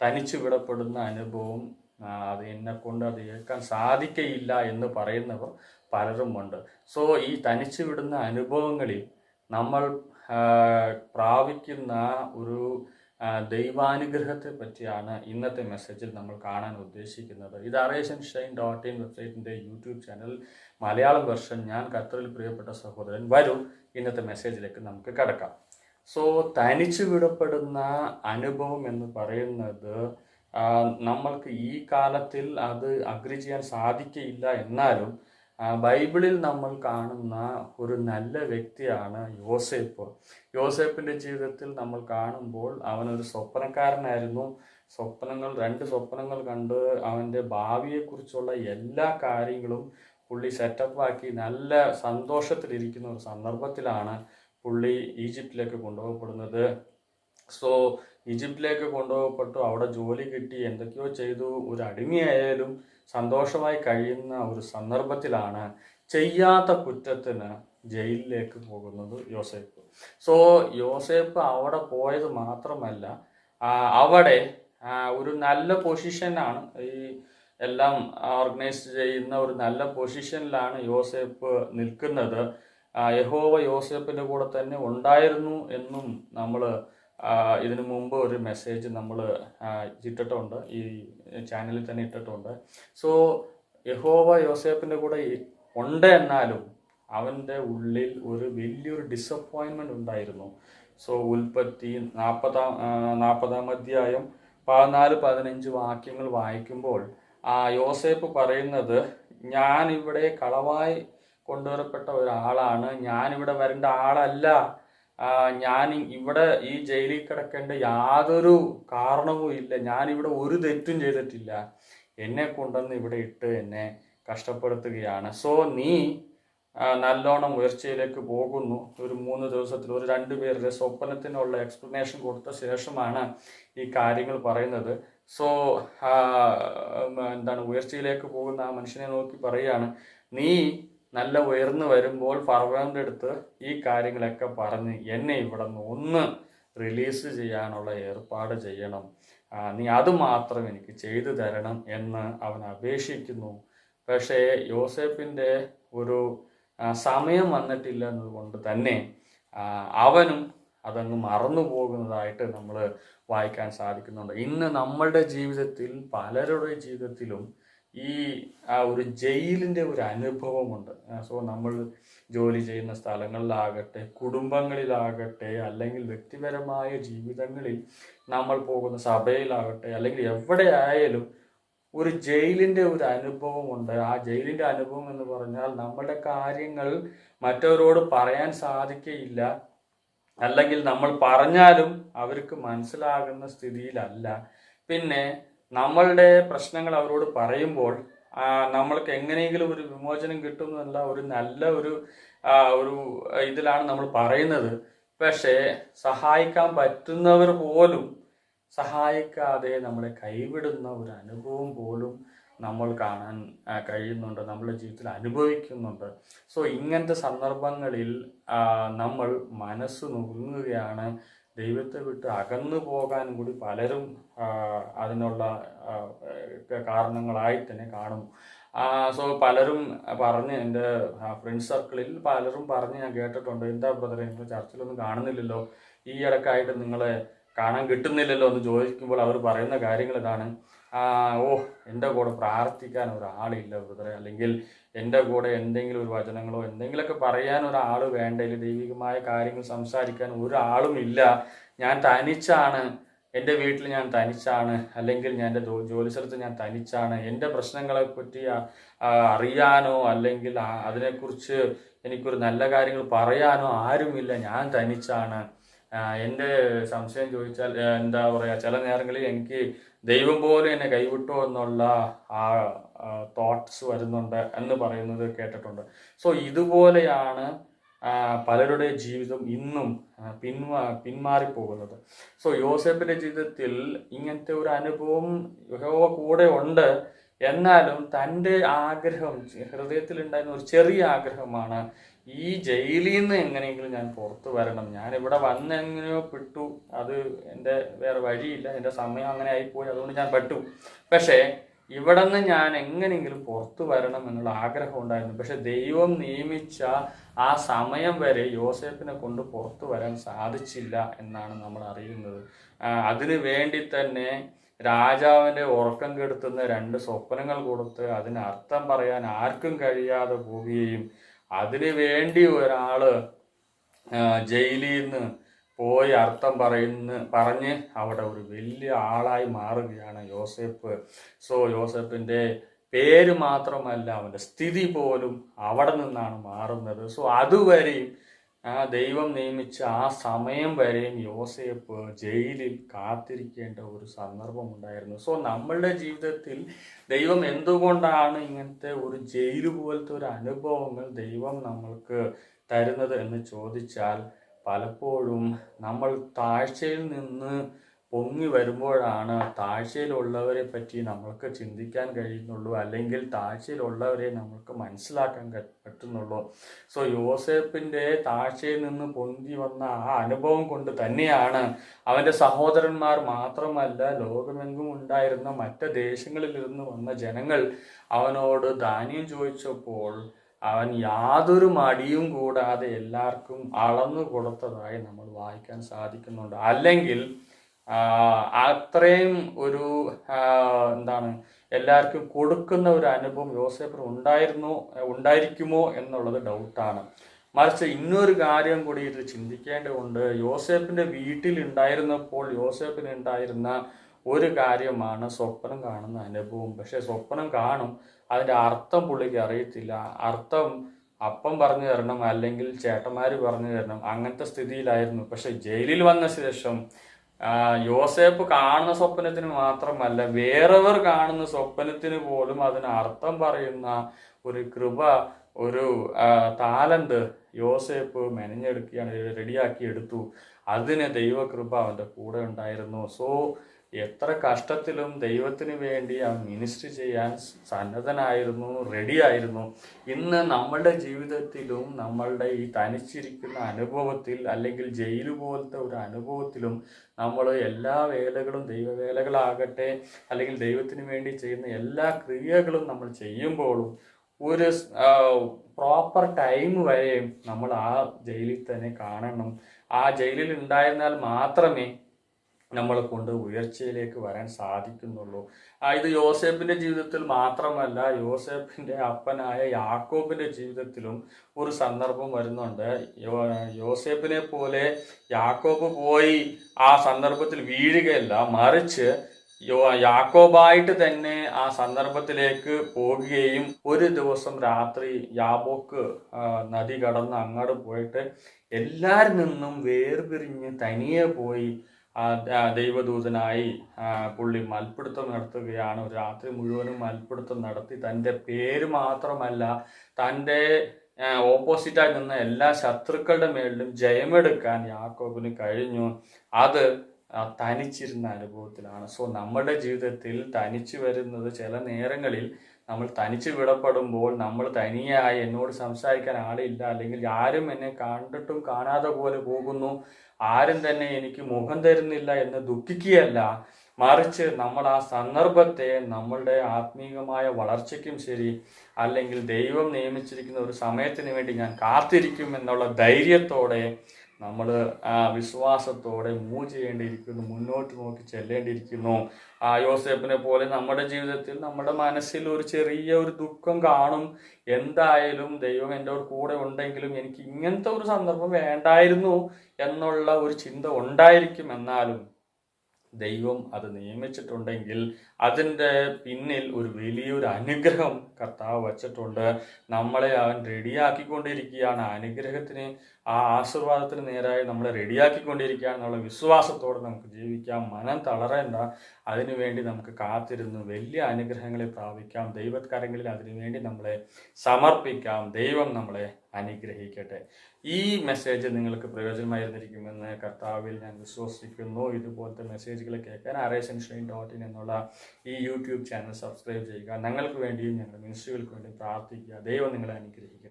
തനിച്ചു വിടപ്പെടുന്ന അനുഭവം, അത് എന്നെക്കൊണ്ട് അത് ഏൽക്കാൻ സാധിക്കയില്ല എന്ന് പറയുന്നവർ പലരുമുണ്ട്. സോ ഈ തനിച്ചു വിടുന്ന അനുഭവങ്ങളിൽ നമ്മൾ പ്രാപിക്കുന്ന ഒരു ദൈവാനുഗ്രഹത്തെ പറ്റിയാണ് ഇന്നത്തെ മെസ്സേജിൽ നമ്മൾ കാണാൻ ഉദ്ദേശിക്കുന്നത്. ഇത് RHNShine.in വെബ്സൈറ്റിൻ്റെ യൂട്യൂബ് ചാനൽ മലയാളം വെർഷൻ ഞാൻ ഖത്തറിൽ പ്രിയപ്പെട്ട സഹോദരൻ വരൂ. ഇന്നത്തെ മെസ്സേജിലേക്ക് നമുക്ക് കടക്കാം. സോ തനിച്ചു വിടപ്പെടുന്ന അനുഭവം എന്ന് പറയുന്നത് നമ്മൾക്ക് ഈ കാലത്തിൽ അത് അഗ്രി ചെയ്യാൻ സാധിക്കയില്ല. എന്നാലും ബൈബിളിൽ നമ്മൾ കാണുന്ന ഒരു നല്ല വ്യക്തിയാണ് യോസേപ്പ്. യോസേപ്പിൻ്റെ ജീവിതത്തിൽ നമ്മൾ കാണുമ്പോൾ അവനൊരു സ്വപ്നക്കാരനായിരുന്നു. രണ്ട് സ്വപ്നങ്ങൾ കണ്ട് അവൻ്റെ ഭാവിയെക്കുറിച്ചുള്ള എല്ലാ കാര്യങ്ങളും പുള്ളി സെറ്റപ്പാക്കി നല്ല സന്തോഷത്തിലിരിക്കുന്ന ഒരു സന്ദർഭത്തിലാണ് പുള്ളി ഈജിപ്തിലേക്ക് കൊണ്ടുപോകപ്പെടുന്നത്. സോ ഈജിപ്തിലേക്ക് കൊണ്ടുപോകപ്പെട്ടു, അവിടെ ജോലി കിട്ടി, എന്തൊക്കെയോ ചെയ്തു, ഒരു അടിമയായാലും സന്തോഷമായി കഴിയുന്ന ഒരു സന്ദർഭത്തിലാണ് ചെയ്യാത്ത കുറ്റത്തിന് ജയിലിലേക്ക് പോകുന്നത് യോസേപ്പ്. സോ യോസേപ്പ് അവിടെ പോയത് മാത്രമല്ല, അവിടെ ഒരു നല്ല പൊസിഷനാണ്, ഈ എല്ലാം ഓർഗനൈസ് ചെയ്യുന്ന ഒരു നല്ല പൊസിഷനിലാണ് യോസേപ്പ് നിൽക്കുന്നത്. യഹോവ യോസേപ്പിൻ്റെ കൂടെ തന്നെ ഉണ്ടായിരുന്നു എന്നും നമ്മൾ ഇതിനു മുമ്പ് ഒരു മെസ്സേജ് നമ്മൾ ഇട്ടിട്ടുണ്ട്, ഈ ചാനലിൽ തന്നെ ഇട്ടിട്ടുണ്ട്. സോ യഹോവ യോസേപ്പിൻ്റെ കൂടെ ഉണ്ട്, എന്നാലും അവൻ്റെ ഉള്ളിൽ ഒരു വലിയൊരു ഡിസപ്പോയിൻമെൻ്റ് ഉണ്ടായിരുന്നു. സോ ഉൽപ്പത്തി 40-ാം അധ്യായം 14-15 വാക്യങ്ങൾ വായിക്കുമ്പോൾ യോസേപ്പ് പറയുന്നത്, ഞാനിവിടെ കളവായി കൊണ്ടുവരപ്പെട്ട ഒരാളാണ്, ഞാനിവിടെ വരേണ്ട ആളല്ല, ഞാൻ ഇവിടെ ഈ ജയിലിൽ കിടക്കേണ്ട യാതൊരു കാരണവും ഇല്ല, ഞാനിവിടെ ഒരു തെറ്റും ചെയ്തിട്ടില്ല, എന്നെ കൊണ്ടുവന്ന് ഇവിടെ ഇട്ട് എന്നെ കഷ്ടപ്പെടുത്തുകയാണ്. സോ നീ നല്ലോണം ഉയർച്ചയിലേക്ക് പോകുന്നു. ഒരു 3 ദിവസത്തിൽ ഒരു 2 പേരുടെ സ്വപ്നത്തിനുള്ള എക്സ്പ്ലനേഷൻ കൊടുത്ത ശേഷമാണ് ഈ കാര്യങ്ങൾ പറയുന്നത്. സോ ഉയർച്ചയിലേക്ക് പോകുന്ന ആ മനുഷ്യനെ നോക്കി പറയുകയാണ്, നീ നല്ല ഉയർന്നു വരുമ്പോൾ ഫറവോന്റെ അടുത്ത് ഈ കാര്യങ്ങളൊക്കെ പറഞ്ഞ് എന്നെ ഇവിടെ നിന്ന് ഒന്ന് റിലീസ് ചെയ്യാനുള്ള ഏർപ്പാട് ചെയ്യണം, നീ അത് മാത്രം എനിക്ക് ചെയ്തു തരണം എന്ന് അവൻ അപേക്ഷിക്കുന്നു. പക്ഷേ യോസേപ്പിൻ്റെ ഒരു സമയം വന്നിട്ടില്ല എന്നതുകൊണ്ട് തന്നെ അവനും അതങ്ങ് മറന്നു പോകുന്നതായിട്ട് നമ്മൾ വായിക്കാൻ സാധിക്കുന്നുണ്ട്. ഇന്ന് നമ്മളുടെ ജീവിതത്തിൽ, പലരുടെ ജീവിതത്തിലും ഈ ഒരു ജയിലിൻ്റെ ഒരു അനുഭവമുണ്ട്. സോ നമ്മൾ ജോലി ചെയ്യുന്ന സ്ഥലങ്ങളിലാകട്ടെ, കുടുംബങ്ങളിലാകട്ടെ, അല്ലെങ്കിൽ വ്യക്തിപരമായ ജീവിതങ്ങളിൽ നമ്മൾ പോകുന്ന സഭയിലാകട്ടെ, അല്ലെങ്കിൽ എവിടെ ആയാലും ഒരു ജയിലിൻ്റെ ഒരു അനുഭവമുണ്ട്. ആ ജയിലിൻ്റെ അനുഭവം എന്ന് പറഞ്ഞാൽ നമ്മളുടെ കാര്യങ്ങൾ മറ്റവരോട് പറയാൻ സാധിക്കയില്ല, അല്ലെങ്കിൽ നമ്മൾ പറഞ്ഞാലും അവർക്ക് മനസ്സിലാകുന്ന സ്ഥിതിയിലല്ല. പിന്നെ നമ്മളുടെ പ്രശ്നങ്ങൾ അവരോട് പറയുമ്പോൾ നമ്മൾക്ക് എങ്ങനെയെങ്കിലും ഒരു വിമോചനം കിട്ടുമെന്നല്ല, ഒരു നല്ല ഒരു ഇതിലാണ് നമ്മൾ പറയുന്നത്. പക്ഷേ സഹായിക്കാൻ പറ്റുന്നവർ പോലും സഹായിക്കാതെ നമ്മളെ കൈവിടുന്ന ഒരു അനുഭവം പോലും നമ്മൾ കാണാൻ കഴിയുന്നുണ്ട്, നമ്മുടെ ജീവിതത്തിൽ അനുഭവിക്കുന്നുണ്ട്. സോ ഇങ്ങനത്തെ സന്ദർഭങ്ങളിൽ നമ്മൾ മനസ്സ് നുറുങ്ങുകയാണ്. ദൈവത്തെ വിട്ട് അകന്നു പോകാൻ കൂടി പലരും അതിനുള്ള കാരണങ്ങളായി തന്നെ കാണുന്നു. സോ പലരും പറഞ്ഞ്, എൻ്റെ ഫ്രണ്ട് സർക്കിളിൽ പലരും പറഞ്ഞ് ഞാൻ കേട്ടിട്ടുണ്ട്, എന്താ ബ്രദറെ നിങ്ങൾ ചർച്ചിലൊന്നും കാണുന്നില്ലല്ലോ, ഈ ഇടക്കായിട്ട് നിങ്ങളെ കാണാൻ കിട്ടുന്നില്ലല്ലോ എന്ന് ചോദിക്കുമ്പോൾ അവർ പറയുന്ന കാര്യങ്ങൾ ഇതാണ്, എൻ്റെ കൂടെ പ്രാർത്ഥിക്കാൻ ഒരാളില്ല ബ്രദറെ, അല്ലെങ്കിൽ എൻ്റെ കൂടെ എന്തെങ്കിലും ഒരു വചനങ്ങളോ എന്തെങ്കിലുമൊക്കെ പറയാൻ ഒരാൾ വേണ്ട, അല്ലെങ്കിൽ ദൈവികമായ കാര്യങ്ങൾ സംസാരിക്കാൻ ഒരാളും ഇല്ല, ഞാൻ തനിച്ചാണ്, എൻ്റെ വീട്ടിൽ ഞാൻ തനിച്ചാണ്, അല്ലെങ്കിൽ ഞാൻ എൻ്റെ ജോലി സ്ഥലത്ത് ഞാൻ തനിച്ചാണ്, എൻ്റെ പ്രശ്നങ്ങളെ പറ്റി അറിയാനോ അല്ലെങ്കിൽ അതിനെക്കുറിച്ച് എനിക്കൊരു നല്ല കാര്യങ്ങൾ പറയാനോ ആരുമില്ല, ഞാൻ തനിച്ചാണ്, എൻ്റെ സംശയം ചോദിച്ചാൽ എന്താ പറയുക, ചില നേരങ്ങളിൽ എനിക്ക് ദൈവം പോലും എന്നെ കൈവിട്ടോ എന്നുള്ള തോട്ട്സ് വരുന്നുണ്ട് എന്ന് പറയുന്നത് കേട്ടിട്ടുണ്ട്. സോ ഇതുപോലെയാണ് പലരുടെ ജീവിതം ഇന്നും പിന്മാറിപ്പോകുന്നത്. സോ യോസേപ്പിൻ്റെ ജീവിതത്തിൽ ഇങ്ങനത്തെ ഒരു അനുഭവം യഹോവ കൂടെ ഉണ്ട്, എന്നാലും തൻ്റെ ആഗ്രഹം, ഹൃദയത്തിൽ ഉണ്ടായിരുന്ന ഒരു ചെറിയ ആഗ്രഹമാണ് ഈ ജയിലിൽ നിന്ന് എങ്ങനെയെങ്കിലും ഞാൻ പുറത്തു വരണം. ഞാൻ ഇവിടെ വന്നെങ്ങനെയോ പെട്ടു, അത് എൻ്റെ വേറെ വഴിയില്ല, എൻ്റെ സമയം അങ്ങനെ ആയിപ്പോയി, അതുകൊണ്ട് ഞാൻ പെട്ടു. പക്ഷേ ഇവിടെ നിന്ന് ഞാൻ എങ്ങനെയെങ്കിലും പുറത്തു വരണം എന്നുള്ള ആഗ്രഹം ഉണ്ടായിരുന്നു. പക്ഷെ ദൈവം നിയമിച്ച ആ സമയം വരെ യോസേപ്പിനെ കൊണ്ട് പുറത്തു വരാൻ സാധിച്ചില്ല എന്നാണ് നമ്മൾ അറിയുന്നത്. അതിനു വേണ്ടി തന്നെ രാജാവിൻ്റെ ഉറക്കം കെടുത്തുന്ന 2 സ്വപ്നങ്ങൾ കൊടുത്ത് അതിന് അർത്ഥം പറയാൻ ആർക്കും കഴിയാതെ പോവുകയും അതിനു വേണ്ടി ഒരാള് ജയിലിൽ നിന്ന് പോയി അർത്ഥം പറഞ്ഞ് അവിടെ ഒരു വലിയ ആളായി മാറുകയാണ് യോസേപ്പ്. സോ യോസേപ്പിൻ്റെ പേര് മാത്രമല്ല, അവൻ്റെ സ്ഥിതി പോലും അവിടെ നിന്നാണ് മാറുന്നത്. സോ അതുവരെയും ദൈവം നിയമിച്ച ആ സമയം വരെയും യോസേപ്പ് ജയിലിൽ കാത്തിരിക്കേണ്ട ഒരു സന്ദർഭം ഉണ്ടായിരുന്നു. സോ നമ്മളുടെ ജീവിതത്തിൽ ദൈവം എന്തുകൊണ്ടാണ് ഇങ്ങനത്തെ ഒരു ജയിൽ പോലത്തെ ഒരു അനുഭവങ്ങൾ ദൈവം നമ്മൾക്ക് തരുന്നത് എന്ന് ചോദിച്ചാൽ, പലപ്പോഴും നമ്മൾ താഴ്ചയിൽ നിന്ന് പൊങ്ങി വരുമ്പോഴാണ് താഴ്ചയിലുള്ളവരെ പറ്റി നമ്മൾക്ക് ചിന്തിക്കാൻ കഴിയുന്നുള്ളൂ, അല്ലെങ്കിൽ താഴ്ചയിലുള്ളവരെ നമ്മൾക്ക് മനസ്സിലാക്കാൻ പറ്റുന്നുള്ളൂ. സോ യോസേപ്പിൻ്റെ താഴ്ചയിൽ നിന്ന് പൊങ്ങി വന്ന ആ അനുഭവം കൊണ്ട് തന്നെയാണ് അവൻ്റെ സഹോദരന്മാർ മാത്രമല്ല, ലോകമെങ്ങും ഉണ്ടായിരുന്ന മറ്റ് ദേശങ്ങളിലിരുന്ന് വന്ന ജനങ്ങൾ അവനോട് ധാന്യം ചോദിച്ചപ്പോൾ അവൻ യാതൊരു മടിയും കൂടാതെ എല്ലാവർക്കും അളന്നു കൊടുത്തതായി നമ്മൾ വായിക്കാൻ സാധിക്കുന്നുണ്ട്. അല്ലെങ്കിൽ അത്രയും ഒരു എല്ലാവർക്കും കൊടുക്കുന്ന ഒരു അനുഭവം യോസേപ്പിന് ഉണ്ടായിരിക്കുമോ എന്നുള്ളത് ഡൗട്ടാണ്. മറിച്ച് ഇന്നൊരു കാര്യം കൂടി ഇത് ചിന്തിക്കേണ്ടതുണ്ട്. യോസേപ്പിൻ്റെ വീട്ടിലുണ്ടായിരുന്നപ്പോൾ യോസേപ്പിന് ഉണ്ടായിരുന്ന ഒരു കാര്യമാണ് സ്വപ്നം കാണുന്ന അനുഭവം. പക്ഷെ സ്വപ്നം കാണും, അതിൻ്റെ അർത്ഥം പുള്ളിക്ക് അറിയത്തില്ല. അർത്ഥം അപ്പം പറഞ്ഞു തരണം, അല്ലെങ്കിൽ ചേട്ടന്മാർ പറഞ്ഞു തരണം, അങ്ങനത്തെ സ്ഥിതിയിലായിരുന്നു. പക്ഷെ ജയിലിൽ വന്ന ശേഷം യോസേപ്പ് കാണുന്ന സ്വപ്നത്തിന് മാത്രമല്ല, വേറെവർ കാണുന്ന സ്വപ്നത്തിന് പോലും അതിന് അർത്ഥം പറയുന്ന ഒരു കൃപ, ഒരു ടാലന്റ് യോസേപ്പ് മെനഞ്ഞെടുക്കുകയാണ്, റെഡിയാക്കി എടുത്തു. അതിന് ദൈവകൃപ അവൻ്റെ കൂടെ ഉണ്ടായിരുന്നു. സോ എത്ര കഷ്ടത്തിലും ദൈവത്തിന് വേണ്ടി അവൻ മിനിസ്റ്റർ ചെയ്യാൻ സന്നദ്ധനായിരുന്നു, റെഡിയായിരുന്നു. ഇന്ന് നമ്മളുടെ ജീവിതത്തിലും നമ്മളുടെ ഈ തനിച്ചിരിക്കുന്ന അനുഭവത്തിൽ, അല്ലെങ്കിൽ ജയിൽ പോലത്തെ ഒരു അനുഭവത്തിലും നമ്മൾ എല്ലാ വേലകളും ദൈവവേലകളാകട്ടെ, അല്ലെങ്കിൽ ദൈവത്തിന് വേണ്ടി ചെയ്യുന്ന എല്ലാ ക്രിയകളും നമ്മൾ ചെയ്യുമ്പോഴും ഒരു പ്രോപ്പർ ടൈം വരെ നമ്മൾ ആ ജയിലിൽ തന്നെ കാണണം. ആ ജയിലിൽ ഉണ്ടായിരുന്നാൽ മാത്രമേ നമ്മളെ കൊണ്ട് ഉയർച്ചയിലേക്ക് വരാൻ സാധിക്കുന്നുള്ളൂ. ഇത് യോസേപ്പിന്റെ ജീവിതത്തിൽ മാത്രമല്ല, യോസേപ്പിന്റെ അപ്പനായ യാക്കോബിന്റെ ജീവിതത്തിലും ഒരു സന്ദർഭം വരുന്നുണ്ട്. യോസേപ്പിനെ പോലെ യാക്കോബ് പോയി ആ സന്ദർഭത്തിൽ വീഴുകയല്ല, മറിച്ച് യാക്കോബായിട്ട് തന്നെ ആ സന്ദർഭത്തിലേക്ക് പോകുകയും ഒരു ദിവസം രാത്രി യാബോക്ക് നദി കടന്ന് അങ്ങോട്ട് പോയിട്ട് എല്ലാരിൽ നിന്നും വേർപിരിഞ്ഞ് തനിയെ പോയി ദൈവദൂതനായി പുള്ളി മൽപ്പിടുത്തം നടത്തുകയാണ്. ഒരു രാത്രി മുഴുവനും മൽപ്പിടുത്തം നടത്തി തൻ്റെ പേര് മാത്രമല്ല, തൻ്റെ ഓപ്പോസിറ്റായി നിന്ന എല്ലാ ശത്രുക്കളുടെ മേളിലും ജയമെടുക്കാൻ യാക്കോബിന് കഴിഞ്ഞു. അത് തനിച്ചിരുന്ന അനുഭവത്തിലാണ്. സോ നമ്മുടെ ജീവിതത്തിൽ തനിച്ചു വരുന്നത് ചില നേരങ്ങളിൽ നമ്മൾ തനിച്ച് വിടപ്പെടുമ്പോൾ, നമ്മൾ തനിയായി എന്നോട് സംസാരിക്കാൻ ആളില്ല, അല്ലെങ്കിൽ ആരും എന്നെ കണ്ടിട്ടും കാണാതെ പോലെ പോകുന്നു, ആരും തന്നെ എനിക്ക് മുഖം തരുന്നില്ല എന്ന് ദുഃഖിക്കുകയല്ല, മറിച്ച് നമ്മൾ ആ സന്ദർഭത്തെ നമ്മളുടെ ആത്മീകമായ വളർച്ചയ്ക്കും ശരി, അല്ലെങ്കിൽ ദൈവം നിയമിച്ചിരിക്കുന്ന ഒരു സമയത്തിന് വേണ്ടി ഞാൻ കാത്തിരിക്കും എന്നുള്ള ധൈര്യത്തോടെ നമ്മൾ വിശ്വാസത്തോടെ മൂവ് ചെയ്യേണ്ടിയിരിക്കുന്നു, മുന്നോട്ട് നോക്കി ചെല്ലേണ്ടിയിരിക്കുന്നു. യോസേപ്പിനെ പോലെ നമ്മുടെ ജീവിതത്തിൽ നമ്മുടെ മനസ്സിൽ ഒരു ചെറിയ ഒരു ദുഃഖം കാണും. എന്തായാലും ദൈവം എൻ്റെ കൂടെ ഉണ്ടെങ്കിലും എനിക്ക് ഇങ്ങനത്തെ ഒരു സന്ദർഭം വേണ്ടായിരുന്നു എന്നുള്ള ഒരു ചിന്ത ഉണ്ടായിരിക്കും. എന്നാലും ദൈവം അത് നിയമിച്ചിട്ടുണ്ടെങ്കിൽ അതിൻ്റെ പിന്നിൽ ഒരു വലിയൊരു അനുഗ്രഹം കർത്താവ് വച്ചിട്ടുണ്ട്. നമ്മളെ അവൻ റെഡിയാക്കിക്കൊണ്ടിരിക്കുകയാണ്. അനുഗ്രഹത്തിന്, ആ ആശീർവാദത്തിന് നേരായി നമ്മളെ റെഡിയാക്കിക്കൊണ്ടിരിക്കുകയാണ് എന്നുള്ള വിശ്വാസത്തോടെ നമുക്ക് ജീവിക്കാം. മനം തളരേണ്ട. അതിനുവേണ്ടി നമുക്ക് കാത്തിരുന്ന് വലിയ അനുഗ്രഹങ്ങളെ പ്രാപിക്കാം. ദൈവകരങ്ങളിൽ അതിനുവേണ്ടി നമ്മളെ സമർപ്പിക്കാം. ദൈവം നമ്മളെ അനുഗ്രഹിക്കട്ടെ. ഈ മെസ്സേജ് നിങ്ങൾക്ക് പ്രയോജനമായിരുന്നിരിക്കുമെന്ന് കർത്താവിൽ ഞാൻ വിശ്വസിക്കുന്നു. ഇതുപോലത്തെ മെസ്സേജുകൾ കേൾക്കാൻ araysunshine.in എന്നുള്ള ഈ യൂട്യൂബ് ചാനൽ സബ്സ്ക്രൈബ് ചെയ്യുക. ഞങ്ങൾക്ക് വേണ്ടിയും ഞങ്ങളുടെ മിനിസ്ട്രികൾക്ക് വേണ്ടിയും പ്രാർത്ഥിക്കുക. ദൈവം നിങ്ങളെ അനുഗ്രഹിക്കട്ടെ.